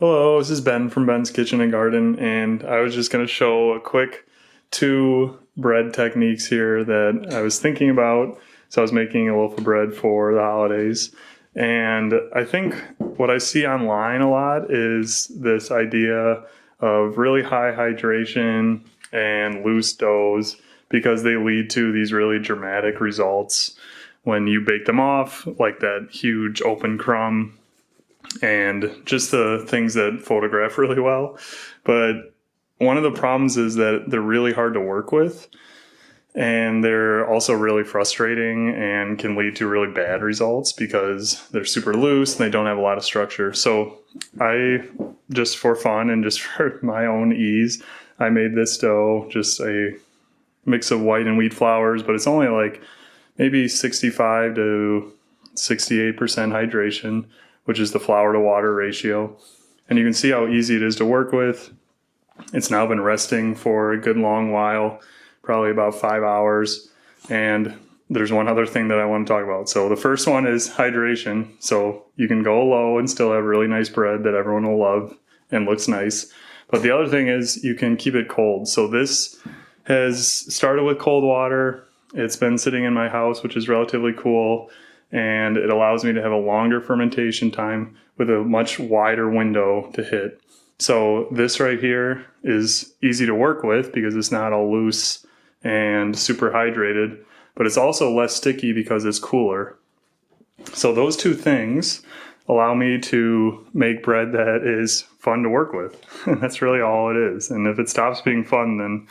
Hello, this is Ben from Ben's Kitchen and Garden, and I was just going to show a quick two bread techniques here that I was thinking about. So I was making a loaf of bread for the holidays, and I think what I see online a lot is this idea of really high hydration and loose doughs because they lead to these really dramatic results when you bake them off, like that huge open crumb and just the things that photograph really well. But one of the problems is that they're really hard to work with, and they're also really frustrating and can lead to really bad results because they're super loose and they don't have a lot of structure. So I, just for fun and just for my own ease, I made this dough, just a mix of white and wheat flours, but it's only like maybe 65 to 68% hydration, which is the flour to water ratio. And you can see how easy it is to work with. It's now been resting for a good long while, probably about 5 hours. And there's one other thing that I want to talk about. So the first one is hydration. So you can go low and still have really nice bread that everyone will love and looks nice. But the other thing is you can keep it cold. So this has started with cold water. It's been sitting in my house, which is relatively cool, and it allows me to have a longer fermentation time with a much wider window to hit. So this right here is easy to work with because it's not all loose and super hydrated, but it's also less sticky because it's cooler. So those two things allow me to make bread that is fun to work with. And that's really all it is. And if it stops being fun, then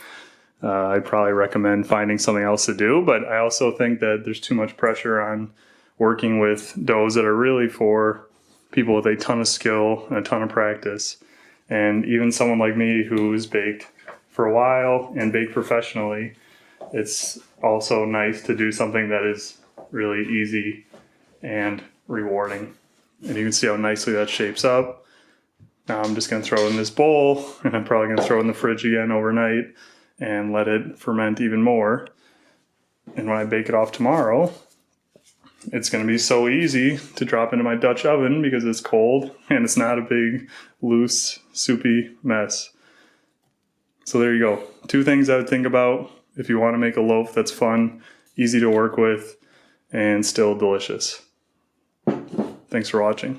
I'd probably recommend finding something else to do. But I also think that there's too much pressure on working with doughs that are really for people with a ton of skill and a ton of practice. And even someone like me who's baked for a while and baked professionally, it's also nice to do something that is really easy and rewarding. And you can see how nicely that shapes up. Now I'm just going to throw it in this bowl, and I'm probably going to throw it in the fridge again overnight and let it ferment even more. And when I bake it off tomorrow, it's going to be so easy to drop into my Dutch oven because it's cold and it's not a big, loose, soupy mess. So there you go. Two things I would think about if you want to make a loaf that's fun, easy to work with, and still delicious. Thanks for watching.